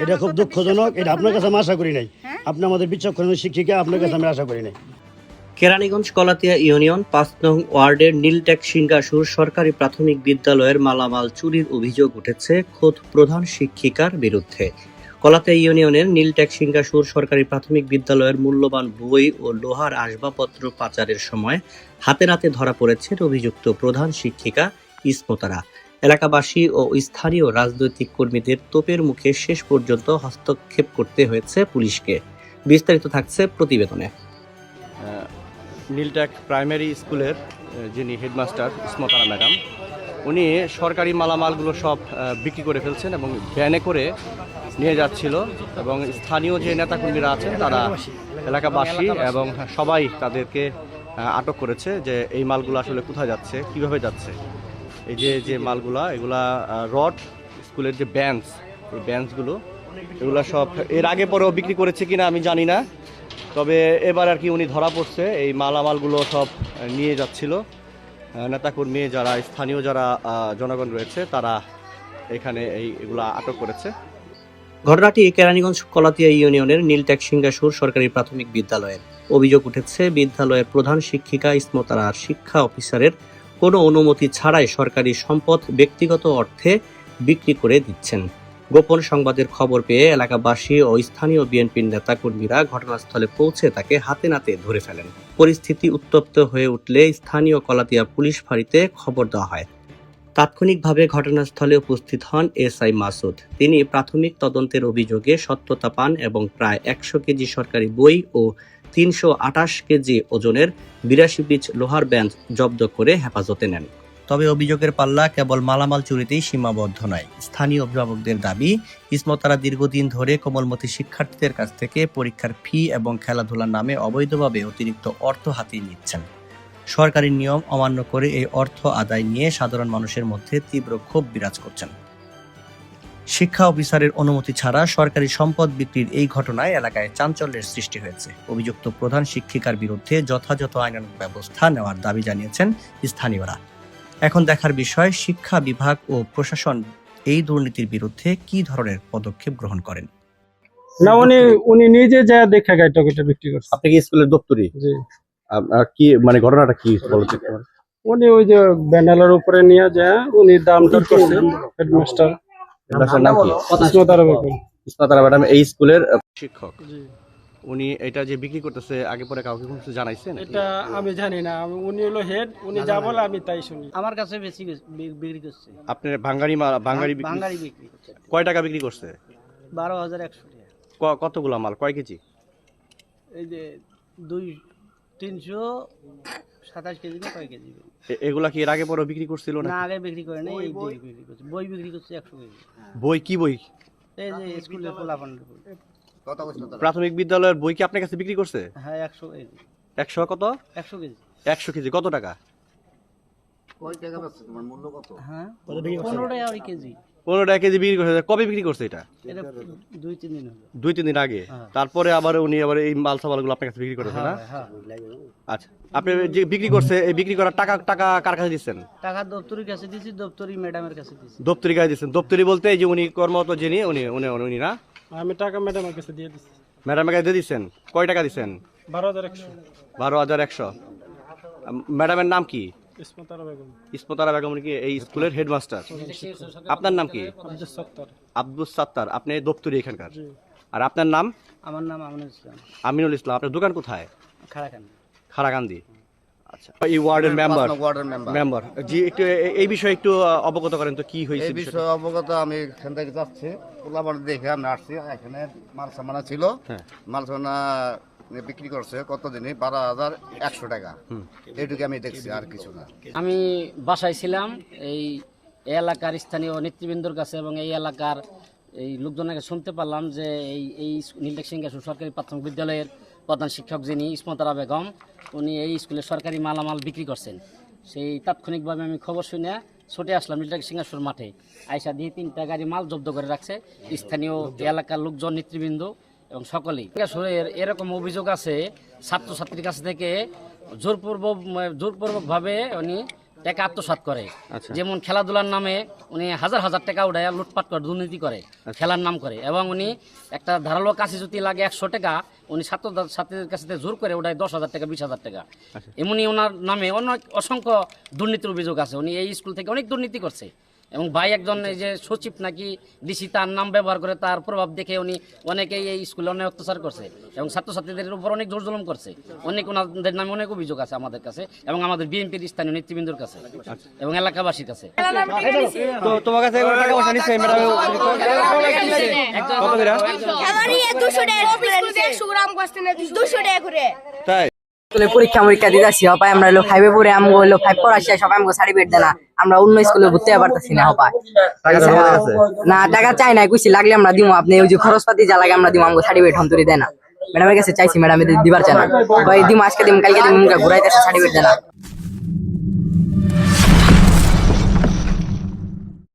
এটা খুব দুঃখজনক। এটা আপনার কাছে আমি আশা করি নাই। আপনি আমাদের বিচক্ষণ শিক্ষিকা, আপনার কাছে আমি আশা করি নাই। কেরানীগঞ্জ কলাতিয়া ইউনিয়ন ৫ নং ওয়ার্ডের নীলটেক সিংহাসুর সরকারি প্রাথমিক বিদ্যালয়ের মালামাল চুরির অভিযোগ উঠেছে খোদ প্রধান শিক্ষিকার বিরুদ্ধে। কলাতিয়া ইউনিয়নের নীলটেক সিংহাসুর সরকারি প্রাথমিক বিদ্যালয়ের মূল্যবান বই ও লোহার আসবাবপত্র পাচারের সময় হাতে নাতে ধরা পড়েছেন অভিযুক্ত প্রধান শিক্ষিকা ইসমতারা। এলাকাবাসী ও স্থানীয় রাজনৈতিক কর্মীদের তোপের মুখে শেষ পর্যন্ত হস্তক্ষেপ করতে হয়েছে পুলিশকে। বিস্তারিত থাকছে প্রতিবেদনে। নীলটেক প্রাইমারি স্কুলের যিনি হেডমাস্টার ইসমতারা ম্যাডাম, উনি সরকারি মালামালগুলো সব বিক্রি করে ফেলছেন এবং ভ্যানে করে নিয়ে যাচ্ছিল এবং স্থানীয় যে নেতাকর্মীরা আছেন তারা, এলাকাবাসী এবং সবাই তাদেরকে আটক করেছে যে এই মালগুলো আসলে কোথায় যাচ্ছে, কিভাবে যাচ্ছে। এই যে মালগুলা, এগুলা রড, স্কুলের যে বেঞ্চ, এই বেঞ্চগুলো এগুলো সব এর আগে পরেও বিক্রি করেছে কিনা আমি জানি না, তবে এবার আর কি উনি ধরা পড়ছে। এই মালামালগুলো সব নিয়ে যাচ্ছিল। নেতাকর্মী যারা, স্থানীয় যারা জনগণ রয়েছে তারা এখানে এগুলা আটক করেছে। ঘটনাটি কেরানীগঞ্জ কলাতিয়া ইউনিয়নের নীলটেক সিংহাসুর সরকারি প্রাথমিক বিদ্যালয়ের। অভিযোগ উঠেছে বিদ্যালয়ের প্রধান শিক্ষিকা ইসমতারা শিক্ষা অফিসারের কোনো অনুমতি ছাড়াই সরকারি সম্পদ ব্যক্তিগত অর্থে বিক্রি করে দিচ্ছেন। গোপন সংবাদের খবর পেয়ে এলাকাবাসী ও স্থানীয় বিএনপির নেতাকর্মীরা ঘটনাস্থলে পৌঁছে তাকে হাতে নাতে ধরে ফেলেন। পরিস্থিতি উত্তপ্ত হয়ে উঠলে স্থানীয় কলাতিয়া পুলিশ ফাঁড়িতে খবর দেওয়া হয়। তাৎক্ষণিকভাবে ঘটনাস্থলে উপস্থিত হন এসআই মাসুদ। তিনি প্রাথমিক তদন্তের অভিযোগে সত্যতা পান এবং প্রায় ১০০ কেজি সরকারি বই ও ৩২৮ কেজি ওজনের ৮২ পিচ লোহার বেঞ্চ জব্দ করে হেফাজতে নেন। তবে অভিযোগের পাল্লা কেবল মালামাল চুরিতেই সীমাবদ্ধ নয়। স্থানীয় অভিভাবকদের দাবি, ইসমতারা দীর্ঘদিন ধরে কোমলমতি শিক্ষার্থীদের কাছ থেকে পরীক্ষার ফি এবং খেলাধুলার নামে অবৈধভাবে অতিরিক্ত অর্থ হাতিয়ে নিচ্ছেন। সরকারি নিয়ম অমান্য করে এই অর্থ আদায় নিয়ে সাধারণ মানুষের মধ্যে তীব্র ক্ষোভ বিরাজ করছেন। শিক্ষা অফিসারের অনুমতি ছাড়া সরকারি সম্পদ বিক্রির এই ঘটনায় এলাকায় চাঞ্চল্যের সৃষ্টি হয়েছে। অভিযুক্ত প্রধান শিক্ষিকার বিরুদ্ধে যথাযথ আইনানুগ ব্যবস্থা নেওয়ার দাবি জানিয়েছেন স্থানীয়রা। এখন দেখার বিষয়, শিক্ষা বিভাগ ও প্রশাসন এই দুর্নীতির বিরুদ্ধে কি ধরনের পদক্ষেপ গ্রহণ করেন। না, উনি নিজে যা দেখে গাইটা বিক্রি করছে। আপনি কি স্কুলের দপ্তরি? জি। কি মানে ঘটনাটা কি বলতে? উনি ওই যে ব্যানারের উপরে নিয়ে যায়, উনি দাম দর করছেন। হেডমাস্টার নাম কি? ইসমতারা বেগম। ইসমতারা ম্যাডাম এই স্কুলের শিক্ষক। জি। উনি এটা যে বিক্রি করতেছে আগে পরে কাউকে কিছু জানাইছেন? এটা আমি জানি না, উনি হলো হেড, উনি যা বলে আমি তাই শুনি। আমার কাছে বেশি বিক্রি করছে। আপনার বাঙালি বিক্রি করছে। কয় টাকা বিক্রি করছে? ১২,১০০ টাকা। কতগুলা মাল, কয় কেজি? এই যে 327 কেজি না কয় কেজি। এগুলা কি এর আগে পরে বিক্রি করছিল না? না, আগে বিক্রি করে নাই, এই যে বিক্রি করছে। বই বিক্রি করছে 100 কেজি। বই কি বই? এই যে স্কুলের পোলাপানের বই। প্রাথমিক বিদ্যালয়ের বই কি আপনার কাছে বিক্রি করছে? হ্যাঁ, 100 কেজি। 100 কত? 100 কেজি। 100 কেজি কত টাকা? কয় টাকা পাচ্ছে, তোমার মূল্য কত? হ্যাঁ, 15 টাকা আর কেজি। 15 টাকা কেজি বিক্রি করছে। কবে বিক্রি করছে এটা? এটা 2-3 দিন হলো। 2-3 দিন আগে। তারপরে আবার উনি আবার এই মাল সামালগুলো আপনার কাছে বিক্রি করেছে না? আচ্ছা, আপনি যে বিক্রি করছে, এই বিক্রি করার টাকা কার কাছে দিচ্ছেন? টাকা দপ্তরির কাছে দিছি, দপ্তরি ম্যাডামের কাছে দিছি। দপ্তরি কাছে দিচ্ছেন? দপ্তরি বলতে এই যে উনি কর্মরত যিনি, উনি না? আমি টাকা ম্যাডামের কাছে দিয়ে দিছি। ম্যাডামের কাছে দিয়ে দিচ্ছেন? কয় টাকা দিচ্ছেন? ১২,১০০। ১২,১০০। ম্যাডামের নাম কি? ইসমতারা বেগম। ইসমতারা বেগম কি এই স্কুলের হেডমাস্টার? আপনার নাম কি? আব্দুস সত্তার। আব্দুস সত্তার। আপনি দপ্তরি এখানকার। আর আপনার নাম? আমার নাম আমিনুল ইসলাম। আমিনুল ইসলাম। আপনার দোকান কোথায়? খারাকান্দি। আচ্ছা, এই ওয়ার্ডের মেম্বার জি, একটু এই বিষয়ে একটু অবগত করেন তো, কি হয়েছে? এই বিষয়ে অবগত আমি এখান থেকে যাচ্ছি, পোলাপান দেখে আমি আসছি। এখানে মাল সামানা ছিল, মাল সামানা বিক্রি করছে কত দিনই 12,100 টাকা। এইটুকু আমি দেখছি, আর কিছু না। আমি বাসায় ছিলাম, এই এলাকার স্থানীয় নেতৃবৃন্দর কাছে এবং এই এলাকার এই লোকজনকে শুনতে পারলাম যে এই নীলটেক সিংহাসুর সরকারি প্রাথমিক বিদ্যালয়ের প্রধান শিক্ষক যিনি ইসমতারা বেগম, উনি এই স্কুলে সরকারি মালামাল বিক্রি করছেন। সেই তাৎক্ষণিকভাবে আমি খবর শুনে ছুটে আসলাম নীলটেক সিংহাসুর মাঠে। আইসা দিয়ে 3টা গাড়ি মাল জব্দ করে রাখছে স্থানীয় এলাকার লোকজন, নেতৃবৃন্দ এবং সকলেই এরকম অভিযোগ আছে ছাত্রছাত্রীর কাছ থেকে জোরপূর্বক ভাবে উনি টাকা আত্মসাৎ করে। যেমন খেলাধুলার নামে উনি হাজার হাজার টাকা উঠায় লুটপাট করে, দুর্নীতি করে, খেলার নাম করে। এবং উনি একটা ধারালো কাছে যদি লাগে 100 টাকা, উনি ছাত্রীদের কাছে জোর করে ওঠায় 10,000 টাকা, 20,000 টাকা। এমনই ওনার নামে অনেক অসংখ্য দুর্নীতির অভিযোগ আছে। উনি এই স্কুল থেকে অনেক দুর্নীতি করছে। এবং ভাই একজন এই যে সচিব নাকি ডিসি, তার নাম ব্যবহার করে তার প্রভাব দেখে উনি অনেকেই এই স্কুলে অনেক অত্যাচার করছে এবং ছাত্রছাত্রীদের উপর অনেক জোর জুলুম করছে। অনেক ওনাদের নামে অনেক অভিযোগ আছে আমাদের কাছে এবং আমাদের বিএনপির স্থানীয় নেতৃবৃন্দর কাছে এবং এলাকাবাসীর কাছে। তো তোমার কাছে কোনো টাকা পয়সা নিচ্ছে ম্যাডাম? কত করে? তাই স্কুলে পরীক্ষা দিতে আসি হপায় আমরা হলো 5 পড়ে আমগো হলো 5 পড়া শেষ সবাই আমগো সার্টিফিকেট দেনা, আমরা অন্য স্কুলে ভর্তি হতে পারতাছি না হপায়। না টাকা চাই না, কইছি লাগলে আমরা দিমু, আপনি ওই যে খরচপাতি যা লাগে আমরা দিমু, আমগো সার্টিফিকেট হন্তরি দেনা। ম্যাডামের কাছে চাইছি, ম্যাডাম দিবার চায় না, ভাই দিমু আজকে দিমু কালকে দিমু, মুখে ঘুরাইতেছে সার্টিফিকেট দেনা।